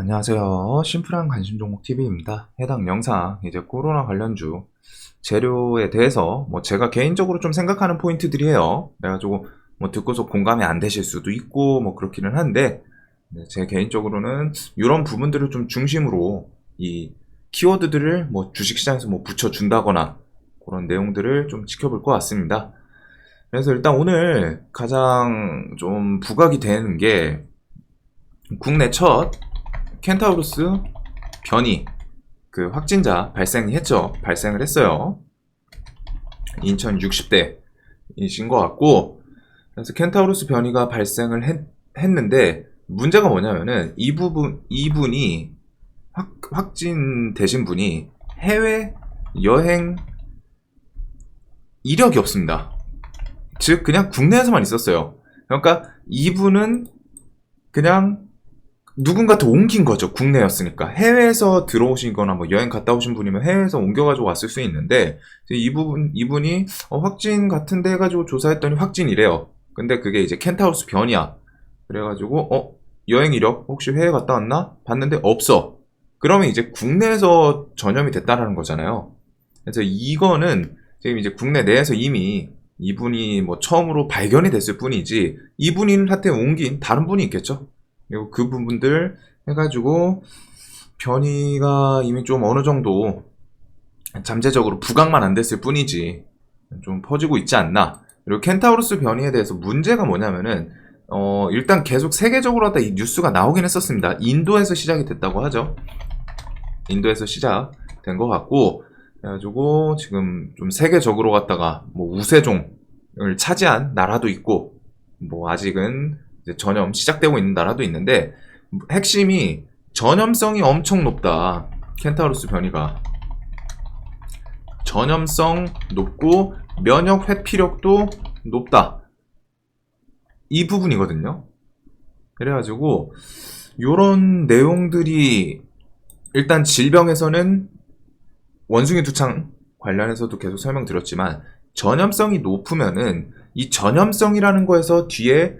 안녕하세요. 심플한 관심 종목 TV입니다. 해당 영상 이제 코로나 관련주 재료에 대해서 제가 개인적으로 좀 생각하는 포인트들이에요. 그래가지고 듣고서 공감이 안 되실 수도 있고 그렇기는 한데, 제 개인적으로는 이런 부분들을 좀 중심으로 이 키워드들을 주식시장에서 붙여준다거나 그런 내용들을 좀 지켜볼 것 같습니다. 그래서 일단 오늘 가장 좀 부각이 되는 게 국내 첫 켄타우로스 변이 확진자 발생을 했어요. 인천 60대이신 것 같고, 그래서 켄타우로스 변이가 발생을 했는데, 문제가 뭐냐면은 이분이 확진되신 분이 해외 여행 이력이 없습니다. 즉 그냥 국내에서만 있었어요. 그러니까 이분은 그냥 누군가한테 옮긴 거죠. 국내였으니까. 해외에서 들어오신 거나 여행 갔다 오신 분이면 해외에서 옮겨가지고 왔을 수 있는데, 이분이 확진 같은데 해가지고 조사했더니 확진이래요. 근데 그게 이제 켄타우로스 변이야. 그래가지고, 여행 이력 혹시 해외 갔다 왔나? 봤는데 없어. 그러면 이제 국내에서 전염이 됐다라는 거잖아요. 그래서 이거는 지금 이제 국내 내에서 이미 이분이 처음으로 발견이 됐을 뿐이지, 이분한테 옮긴 다른 분이 있겠죠. 그리고 그 부분들 해가지고 변이가 이미 좀 어느 정도 잠재적으로 부각만 안 됐을 뿐이지 좀 퍼지고 있지 않나. 그리고 켄타우로스 변이에 대해서 문제가 뭐냐면은 일단 계속 세계적으로 하다 이 뉴스가 나오긴 했었습니다. 인도에서 시작이 됐다고 하죠. 인도에서 시작된 것 같고, 그래가지고 지금 좀 세계적으로 갔다가 우세종을 차지한 나라도 있고, 아직은 이제 전염 시작되고 있는 나라도 있는데, 핵심이 전염성이 엄청 높다. 켄타우로스 변이가 전염성 높고 면역 회피력도 높다. 이 부분이거든요. 그래가지고 요런 내용들이 일단 질병에서는 원숭이 두창 관련해서도 계속 설명드렸지만, 전염성이 높으면은 이 전염성이라는 거에서 뒤에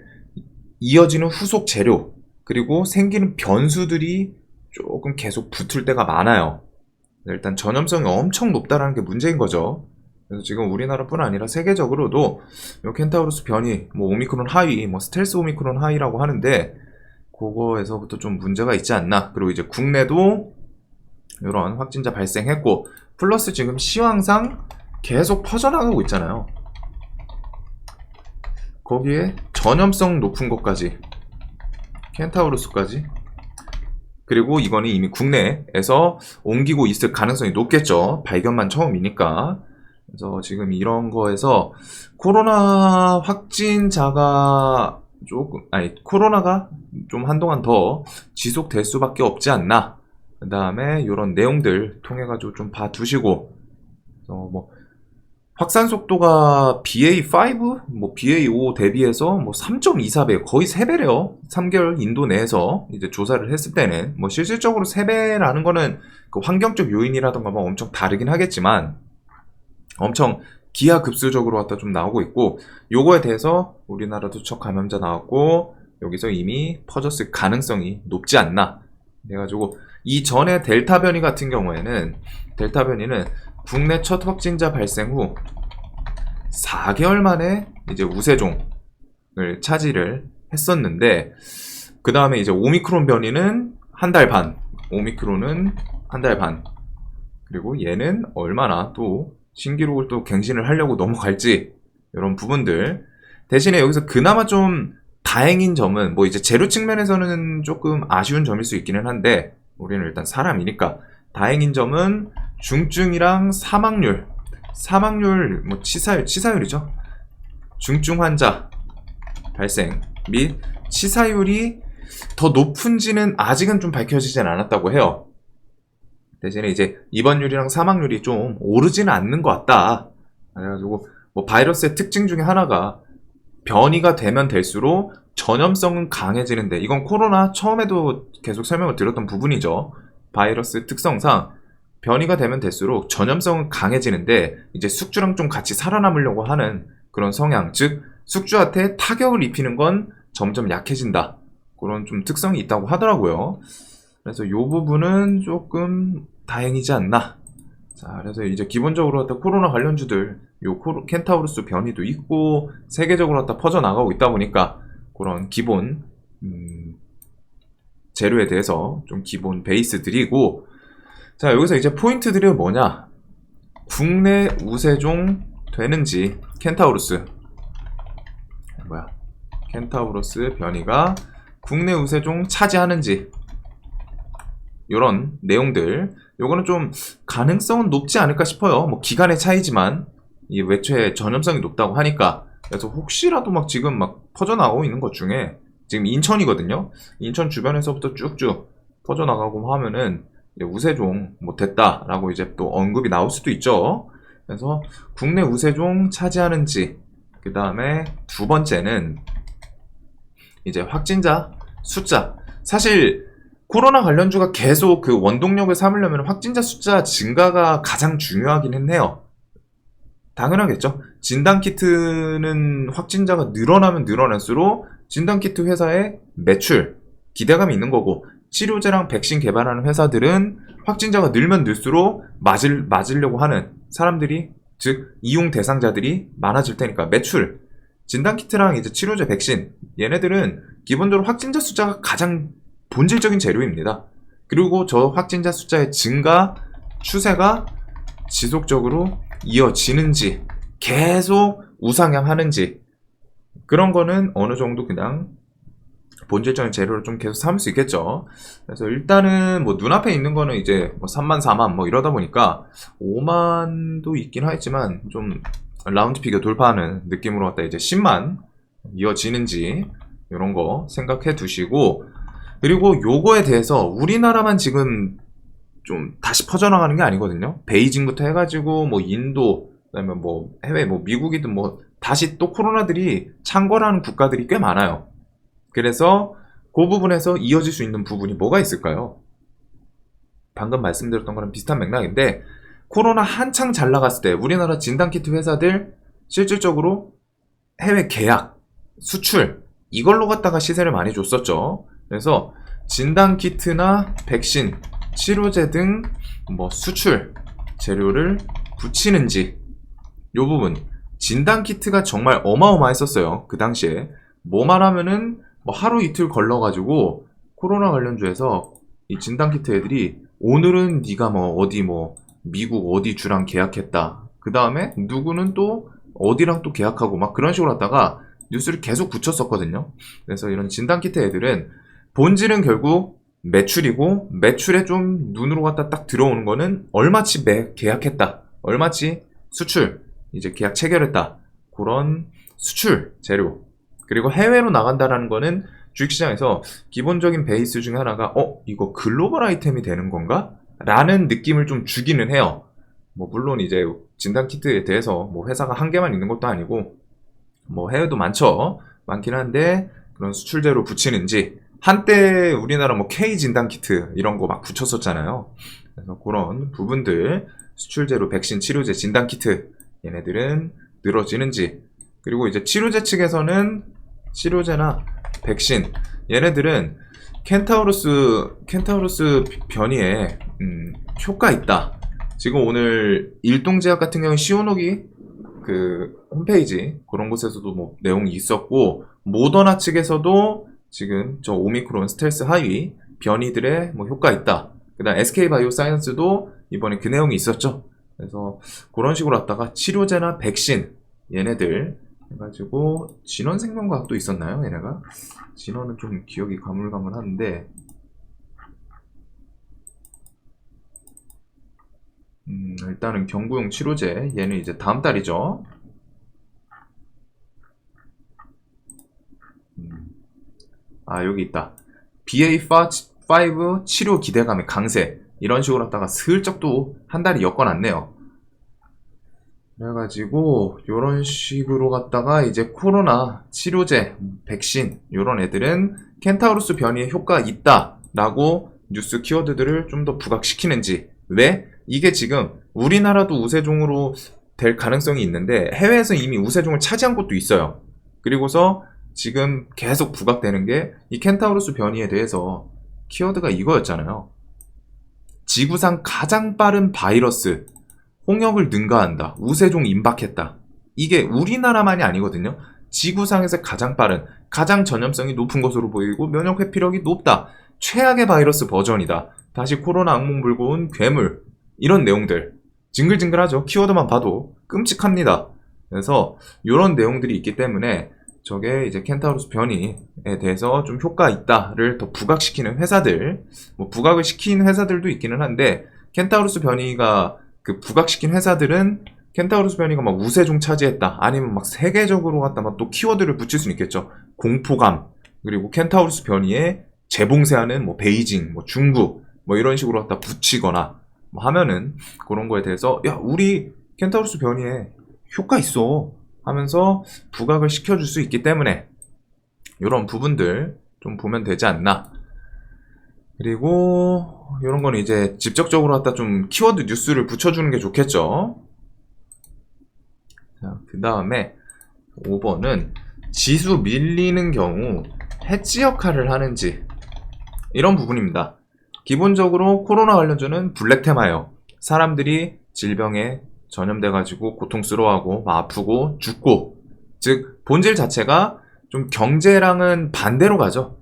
이어지는 후속 재료, 그리고 생기는 변수들이 조금 계속 붙을 때가 많아요. 일단 전염성이 엄청 높다라는 게 문제인 거죠. 그래서 지금 우리나라뿐 아니라 세계적으로도 요 켄타우로스 변이, 오미크론 하이, 스텔스 오미크론 하이라고 하는데, 그거에서부터 좀 문제가 있지 않나. 그리고 이제 국내도 이런 확진자 발생했고, 플러스 지금 시황상 계속 퍼져나가고 있잖아요. 거기에 전염성 높은 것까지, 켄타우로스까지, 그리고 이거는 이미 국내에서 옮기고 있을 가능성이 높겠죠. 발견만 처음이니까. 그래서 지금 이런 거에서 코로나가 좀 한동안 더 지속될 수밖에 없지 않나. 그 다음에 이런 내용들 통해가지고 좀 봐두시고, 확산 속도가 BA5, BA5 대비해서 3.24배, 거의 3배래요. 3개월 인도 내에서 이제 조사를 했을 때는, 실질적으로 3배라는 거는 그 환경적 요인이라던가 엄청 다르긴 하겠지만, 엄청 기하급수적으로 갖다 좀 나오고 있고, 요거에 대해서 우리나라도 첫 감염자 나왔고, 여기서 이미 퍼졌을 가능성이 높지 않나. 그래가지고, 이전에 델타 변이 같은 경우에는, 델타 변이는 국내 첫 확진자 발생 후 4개월 만에 이제 우세종을 차지를 했었는데, 그 다음에 이제 오미크론 변이는 한 달 반, 오미크론은 한 달 반, 그리고 얘는 얼마나 또 신기록을 또 갱신을 하려고 넘어갈지, 이런 부분들. 대신에 여기서 그나마 좀 다행인 점은, 이제 재료 측면에서는 조금 아쉬운 점일 수 있기는 한데, 우리는 일단 사람이니까 다행인 점은 중증이랑 사망률, 치사율이죠. 중증 환자 발생 및 치사율이 더 높은지는 아직은 좀 밝혀지진 않았다고 해요. 대신에 이제 입원율이랑 사망률이 좀 오르지는 않는 것 같다. 그래가지고 바이러스의 특징 중에 하나가 변이가 되면 될수록 전염성은 강해지는데, 이건 코로나 처음에도 계속 설명을 드렸던 부분이죠. 바이러스 특성상 변이가 되면 될수록 전염성은 강해지는데, 이제 숙주랑 좀 같이 살아남으려고 하는 그런 성향, 즉 숙주한테 타격을 입히는 건 점점 약해진다. 그런 좀 특성이 있다고 하더라고요. 그래서 이 부분은 조금 다행이지 않나. 자, 그래서 이제 기본적으로 갖다 코로나 관련주들, 켄타우로스 변이도 있고, 세계적으로 갖다 퍼져나가고 있다 보니까, 그런 기본, 재료에 대해서 좀 기본 베이스 드리고, 자, 여기서 이제 포인트들이 뭐냐? 국내 우세종 되는지, 켄타우로스 변이가 국내 우세종 차지하는지, 요런 내용들, 요거는 좀 가능성은 높지 않을까 싶어요. 뭐 기간의 차이지만 이 외초의 전염성이 높다고 하니까. 그래서 혹시라도 막 지금 막 퍼져나가고 있는 것 중에, 지금 인천이거든요. 인천 주변에서부터 쭉쭉 퍼져나가고 하면은 우세종 뭐 됐다라고 이제 또 언급이 나올 수도 있죠. 그래서 국내 우세종 차지하는지, 그 다음에 두 번째는 이제 확진자 숫자. 사실 코로나 관련주가 계속 그 원동력을 삼으려면 확진자 숫자 증가가 가장 중요하긴 했네요. 당연하겠죠. 진단키트는 확진자가 늘어나면 늘어날수록 진단키트 회사의 매출, 기대감이 있는 거고, 치료제랑 백신 개발하는 회사들은 확진자가 늘면 늘수록 맞으려고 하는 사람들이, 즉 이용 대상자들이 많아질 테니까 매출, 진단키트랑 이제 치료제, 백신, 얘네들은 기본적으로 확진자 숫자가 가장 본질적인 재료입니다. 그리고 저 확진자 숫자의 증가 추세가 지속적으로 이어지는지, 계속 우상향하는지, 그런 거는 어느 정도 그냥 본질적인 재료를 좀 계속 삼을 수 있겠죠. 그래서 일단은 뭐 눈앞에 있는 거는 이제 뭐 3만, 4만 뭐 이러다 보니까 5만도 있긴 하지만 좀 라운드 피겨 돌파하는 느낌으로 갖다 이제 10만 이어지는지, 이런 거 생각해 두시고, 그리고 요거에 대해서 우리나라만 지금 좀 다시 퍼져나가는 게 아니거든요. 베이징부터 해가지고 뭐 인도, 그다음에 뭐 해외 뭐 미국이든 뭐 다시 또 코로나들이 창궐하는 국가들이 꽤 많아요. 그래서 그 부분에서 이어질 수 있는 부분이 뭐가 있을까요? 방금 말씀드렸던 거랑 비슷한 맥락인데, 코로나 한창 잘 나갔을 때 우리나라 진단키트 회사들 실질적으로 해외 계약, 수출, 이걸로 갖다가 시세를 많이 줬었죠. 그래서 진단키트나 백신, 치료제 등 뭐 수출 재료를 붙이는지, 요 부분. 진단키트가 정말 어마어마했었어요. 그 당시에. 뭐 말하면은 뭐 하루 이틀 걸러가지고 코로나 관련주에서 이 진단키트 애들이 오늘은 네가 뭐 어디 뭐 미국 어디 주랑 계약했다, 그 다음에 누구는 또 어디랑 또 계약하고 막 그런 식으로 하다가 뉴스를 계속 붙였었거든요. 그래서 이런 진단키트 애들은 본질은 결국 매출이고, 매출에 좀 눈으로 갖다 딱 들어오는 거는 얼마치 계약했다, 얼마치 수출 이제 계약 체결했다, 그런 수출 재료. 그리고 해외로 나간다라는 거는 주식시장에서 기본적인 베이스 중에 하나가 이거 글로벌 아이템이 되는 건가? 라는 느낌을 좀 주기는 해요. 뭐 물론 이제 진단키트에 대해서 뭐 회사가 한 개만 있는 것도 아니고 뭐 해외도 많긴 한데, 그런 수출재로 붙이는지, 한때 우리나라 뭐 K 진단키트 이런 거 막 붙였었잖아요. 그래서 그런 부분들, 수출재로 백신, 치료제, 진단키트, 얘네들은 늘어지는지. 그리고 이제 치료제 측에서는 치료제나 백신, 얘네들은 켄타우로스 변이에 효과 있다. 지금 오늘 일동제약 같은 경우는 시오노기 그 홈페이지 그런 곳에서도 뭐 내용이 있었고, 모더나 측에서도 지금 저 오미크론 스텔스 하위 변이들의 뭐 효과 있다. 그다음 SK 바이오사이언스도 이번에 그 내용이 있었죠. 그래서 그런 식으로 왔다가 치료제나 백신, 얘네들 해가지고 진원생명과학도 있었나요? 얘네가 진원은 좀 기억이 가물가물한데, 일단은 경구용 치료제, 얘는 이제 다음 달이죠. 여기 있다. BA5 치료 기대감의 강세, 이런 식으로 하다가 슬쩍 또 한 달이 엮어놨네요. 그래가지고 요런 식으로 갔다가 이제 코로나 치료제, 백신, 요런 애들은 켄타우로스 변이에 효과가 있다 라고 뉴스 키워드들을 좀 더 부각시키는지. 왜? 이게 지금 우리나라도 우세종으로 될 가능성이 있는데 해외에서 이미 우세종을 차지한 곳도 있어요. 그리고서 지금 계속 부각되는 게 이 켄타우로스 변이에 대해서 키워드가 이거였잖아요. 지구상 가장 빠른 바이러스, 홍역을 능가한다. 우세종 임박했다. 이게 우리나라만이 아니거든요. 지구상에서 가장 빠른, 가장 전염성이 높은 것으로 보이고 면역 회피력이 높다. 최악의 바이러스 버전이다. 다시 코로나 악몽 물고 온 괴물. 이런 내용들. 징글징글하죠. 키워드만 봐도 끔찍합니다. 그래서 이런 내용들이 있기 때문에 저게 이제 켄타우로스 변이에 대해서 좀 효과 있다를 더 부각시키는 회사들, 뭐 부각을 시키는 회사들도 있기는 한데, 켄타우로스 변이가 그 부각시킨 회사들은 켄타우로스 변이가 막 우세종 차지했다, 아니면 막 세계적으로 갖다 막 또 키워드를 붙일 수는 있겠죠. 공포감, 그리고 켄타우로스 변이에 재봉쇄하는 뭐 베이징, 뭐 중국, 뭐 이런 식으로 갖다 붙이거나 뭐 하면은 그런 거에 대해서 야, 우리 켄타우로스 변이에 효과 있어 하면서 부각을 시켜줄 수 있기 때문에 이런 부분들 좀 보면 되지 않나. 그리고 이런 거는 이제 직접적으로 갖다 좀 키워드 뉴스를 붙여주는 게 좋겠죠. 자, 그 다음에 5번은 지수 밀리는 경우 해지 역할을 하는지, 이런 부분입니다. 기본적으로 코로나 관련주는 블랙 테마예요. 사람들이 질병에 전염돼가지고 고통스러워하고 아프고 죽고, 즉 본질 자체가 좀 경제랑은 반대로 가죠.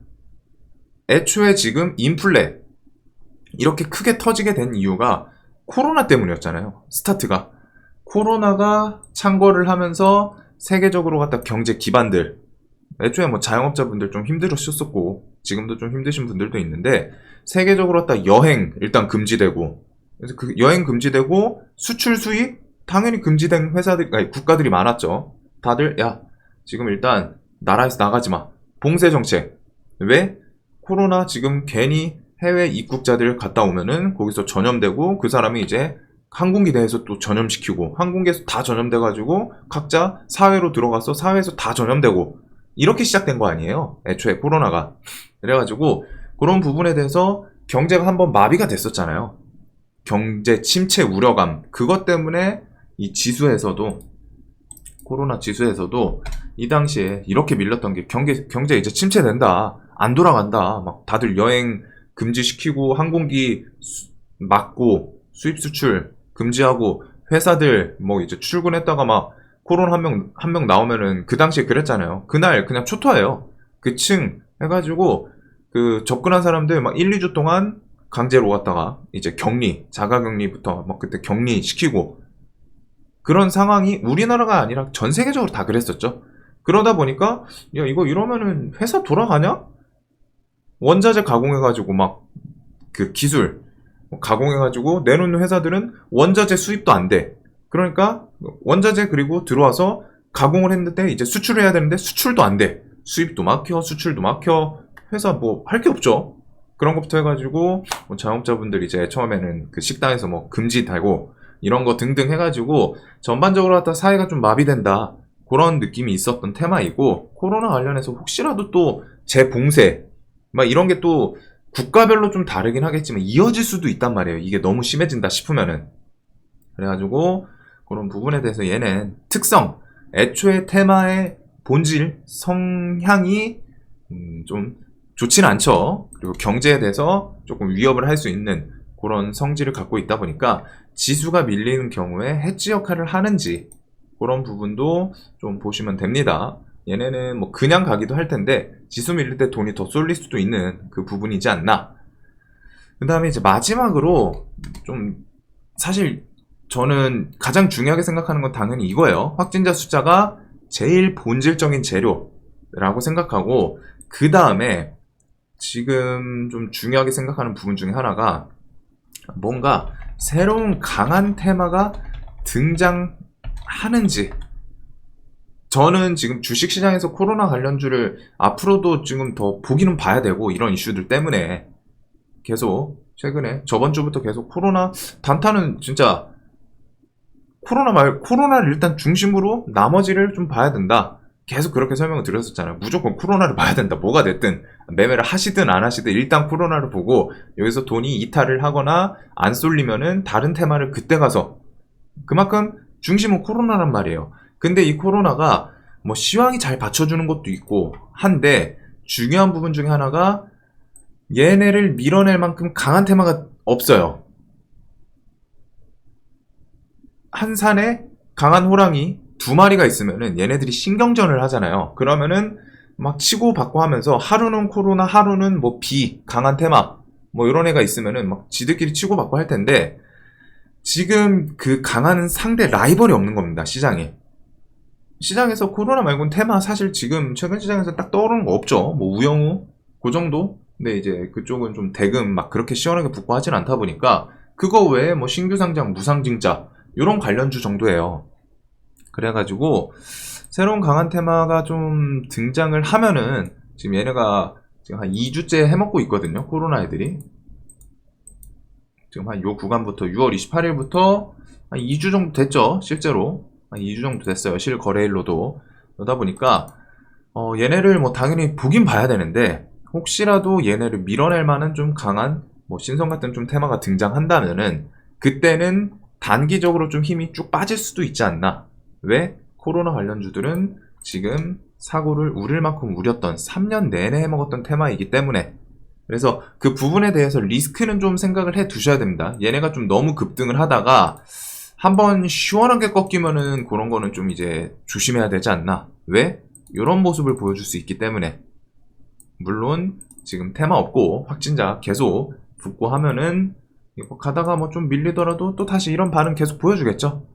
애초에 지금 인플레 이렇게 크게 터지게 된 이유가 코로나 때문이었잖아요. 스타트가 코로나가 창궐을 하면서 세계적으로 갖다 경제 기반들, 애초에 뭐 자영업자분들 좀 힘들으셨었고 지금도 좀 힘드신 분들도 있는데, 세계적으로 갖다 여행 일단 금지되고, 그래서 그 여행 금지되고 수출 수입 당연히 금지된 회사들, 아니 국가들이 많았죠. 다들 야, 지금 일단 나라에서 나가지 마. 봉쇄 정책. 왜? 코로나 지금 괜히 해외 입국자들 갔다 오면은 거기서 전염되고 그 사람이 이제 항공기 내에서 또 전염시키고 항공기에서 다 전염돼가지고 각자 사회로 들어가서 사회에서 다 전염되고, 이렇게 시작된 거 아니에요. 애초에 코로나가. 그래가지고 그런 부분에 대해서 경제가 한번 마비가 됐었잖아요. 경제 침체 우려감. 그것 때문에 이 지수에서도, 코로나 지수에서도 이 당시에 이렇게 밀렸던 게 경제 이제 침체된다, 안 돌아간다, 막 다들 여행 금지시키고 항공기 막고 수입 수출 금지하고 회사들 뭐 이제 출근했다가 막 코로나 한 명 나오면은 그 당시에 그랬잖아요. 그날 그냥 초토화예요. 그 층 해가지고 그 접근한 사람들 막 1, 2주 동안 강제로 갔다가 이제 격리, 자가격리부터 막 그때 격리시키고, 그런 상황이 우리나라가 아니라 전 세계적으로 다 그랬었죠. 그러다 보니까 야, 이거 이러면은 회사 돌아가냐? 원자재 가공해가지고 막 그 기술 가공해가지고 내놓는 회사들은 원자재 수입도 안 돼. 그러니까 원자재 그리고 들어와서 가공을 했는데 이제 수출을 해야 되는데 수출도 안 돼. 수입도 막혀, 수출도 막혀. 회사 뭐 할 게 없죠. 그런 것부터 해가지고 뭐 자영업자분들 이제 처음에는 그 식당에서 뭐 금지되고 이런 거 등등 해가지고 전반적으로 갖다 사회가 좀 마비된다, 그런 느낌이 있었던 테마이고, 코로나 관련해서 혹시라도 또 재봉쇄 막 이런 게 또 국가별로 좀 다르긴 하겠지만 이어질 수도 있단 말이에요. 이게 너무 심해진다 싶으면은. 그래가지고 그런 부분에 대해서 얘는 특성, 애초에 테마의 본질 성향이 좀 좋지는 않죠. 그리고 경제에 대해서 조금 위협을 할 수 있는 그런 성질을 갖고 있다 보니까 지수가 밀리는 경우에 해지 역할을 하는지, 그런 부분도 좀 보시면 됩니다. 얘네는 뭐 그냥 가기도 할 텐데 지수 밀릴 때 돈이 더 쏠릴 수도 있는 그 부분이지 않나. 그 다음에 이제 마지막으로 좀 사실 저는 가장 중요하게 생각하는 건 당연히 이거예요. 확진자 숫자가 제일 본질적인 재료라고 생각하고, 그 다음에 지금 좀 중요하게 생각하는 부분 중에 하나가 뭔가 새로운 강한 테마가 등장하는지. 저는 지금 주식시장에서 코로나 관련주를 앞으로도 지금 더 보기는 봐야 되고, 이런 이슈들 때문에 계속 최근에 저번 주부터 계속 코로나 단타는 진짜 코로나를 일단 중심으로 나머지를 좀 봐야 된다, 계속 그렇게 설명을 드렸었잖아요. 무조건 코로나를 봐야 된다. 뭐가 됐든 매매를 하시든 안 하시든 일단 코로나를 보고 여기서 돈이 이탈을 하거나 안 쏠리면은 다른 테마를 그때 가서, 그만큼 중심은 코로나란 말이에요. 근데 이 코로나가 뭐 시황이 잘 받쳐주는 것도 있고 한데, 중요한 부분 중에 하나가 얘네를 밀어낼 만큼 강한 테마가 없어요. 한 산에 강한 호랑이 2마리가 있으면은 얘네들이 신경전을 하잖아요. 그러면은 막 치고받고 하면서 하루는 코로나, 하루는 뭐 비, 강한 테마 뭐 이런 애가 있으면은 막 지들끼리 치고받고 할 텐데, 지금 그 강한 상대 라이벌이 없는 겁니다. 시장에. 시장에서 코로나 말고는 테마 사실 지금 최근 시장에서 딱 떠오르는 거 없죠. 뭐 우영우 그 정도? 근데 이제 그쪽은 좀 대금 막 그렇게 시원하게 붙고 하진 않다 보니까 그거 외에 뭐 신규 상장, 무상증자 요런 관련주 정도예요. 그래가지고 새로운 강한 테마가 좀 등장을 하면은, 지금 얘네가 지금 한 2주째 해먹고 있거든요. 코로나 애들이. 지금 한 요 구간부터 6월 28일부터 한 2주 정도 됐죠. 실제로. 한 2주 정도 됐어요. 실거래일로도. 그러다 보니까 얘네를 뭐 당연히 보긴 봐야 되는데, 혹시라도 얘네를 밀어낼 만한 좀 강한 뭐 신성 같은 좀 테마가 등장한다면은 그때는 단기적으로 좀 힘이 쭉 빠질 수도 있지 않나. 왜? 코로나 관련주들은 지금 사고를 우릴 만큼 우렸던 3년 내내 해먹었던 테마이기 때문에. 그래서 그 부분에 대해서 리스크는 좀 생각을 해 두셔야 됩니다. 얘네가 좀 너무 급등을 하다가 한번 시원하게 꺾이면은 그런 거는 좀 이제 조심해야 되지 않나. 왜? 이런 모습을 보여줄 수 있기 때문에. 물론 지금 테마 없고 확진자 계속 붙고 하면은 이거 가다가 뭐 좀 밀리더라도 또 다시 이런 반응 계속 보여주겠죠.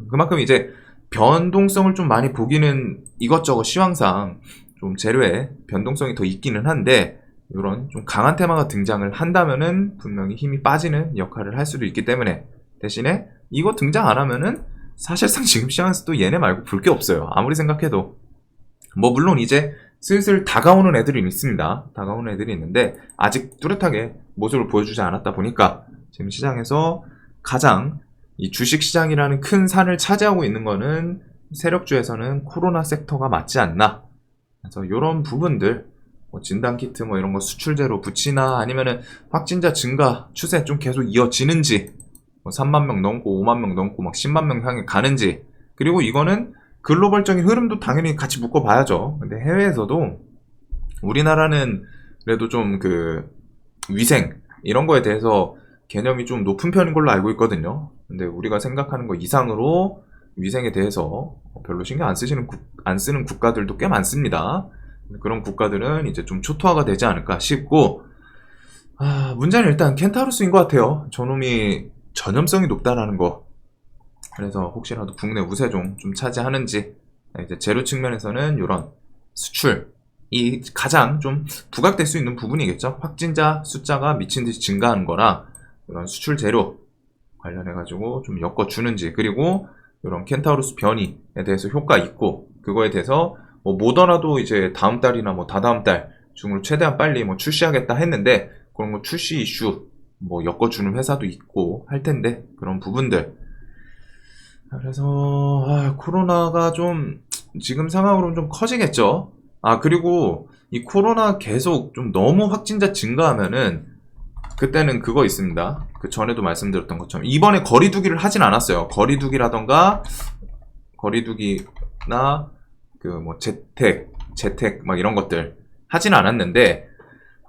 그만큼 이제 변동성을 좀 많이 보기는 이것저것 시황상 좀 재료에 변동성이 더 있기는 한데, 이런 좀 강한 테마가 등장을 한다면은 분명히 힘이 빠지는 역할을 할 수도 있기 때문에, 대신에 이거 등장 안 하면은 사실상 지금 시장에서도 얘네 말고 볼 게 없어요. 아무리 생각해도. 뭐 물론 이제 슬슬 다가오는 애들이 있습니다. 다가오는 애들이 있는데 아직 뚜렷하게 모습을 보여주지 않았다 보니까 지금 시장에서 가장 이 주식시장이라는 큰 산을 차지하고 있는 거는 세력주에서는 코로나 섹터가 맞지 않나. 그래서 이런 부분들, 뭐 진단키트 뭐 이런 거 수출제로 붙이나, 아니면은 확진자 증가 추세 좀 계속 이어지는지, 뭐 3만 명 넘고 5만 명 넘고 막 10만 명 향해 가는지, 그리고 이거는 글로벌적인 흐름도 당연히 같이 묶어봐야죠. 근데 해외에서도 우리나라는 그래도 좀 그 위생 이런 거에 대해서 개념이 좀 높은 편인 걸로 알고 있거든요. 근데 우리가 생각하는 거 이상으로 위생에 대해서 별로 신경 안 쓰는 국가들도 꽤 많습니다. 그런 국가들은 이제 좀 초토화가 되지 않을까 싶고, 문제는 일단 켄타우로스인 것 같아요. 저놈이 전염성이 높다라는 거. 그래서 혹시라도 국내 우세종 좀 차지하는지, 이제 재료 측면에서는 이런 수출이 가장 좀 부각될 수 있는 부분이겠죠. 확진자 숫자가 미친 듯이 증가하는 거랑 이런 수출 재료 관련해가지고 좀 엮어주는지, 그리고 이런 켄타우로스 변이에 대해서 효과 있고, 그거에 대해서 뭐 모더나도 이제 다음 달이나 뭐 다다음 달 중으로 최대한 빨리 뭐 출시하겠다 했는데, 그런 거 출시 이슈 뭐 엮어주는 회사도 있고 할 텐데, 그런 부분들. 그래서 코로나가 좀 지금 상황으로는 좀 커지겠죠. 그리고 이 코로나 계속 좀 너무 확진자 증가하면은 그때는 그거 있습니다. 그 전에도 말씀드렸던 것처럼 이번에 거리두기를 하진 않았어요. 거리두기라던가 거리두기나 그 뭐 재택 막 이런 것들 하진 않았는데,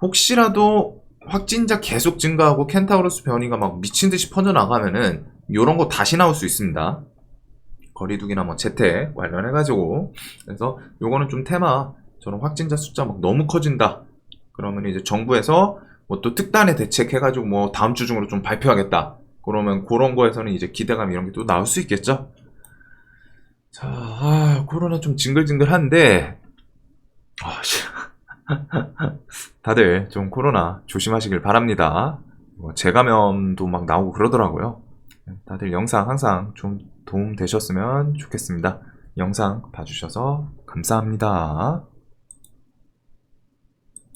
혹시라도 확진자 계속 증가하고 켄타우로스 변이가 막 미친 듯이 퍼져나가면은 요런 거 다시 나올 수 있습니다. 거리두기나 뭐 재택 관련해가지고. 그래서 요거는 좀 테마, 저런 확진자 숫자 막 너무 커진다 그러면 이제 정부에서 뭐 또 특단의 대책 해가지고 뭐 다음 주 중으로 좀 발표하겠다 그러면 그런 거에서는 이제 기대감 이런 게 또 나올 수 있겠죠. 자, 코로나 좀 징글징글한데, 다들 좀 코로나 조심하시길 바랍니다. 뭐 재감염도 막 나오고 그러더라고요. 다들 영상 항상 좀 도움 되셨으면 좋겠습니다. 영상 봐주셔서 감사합니다.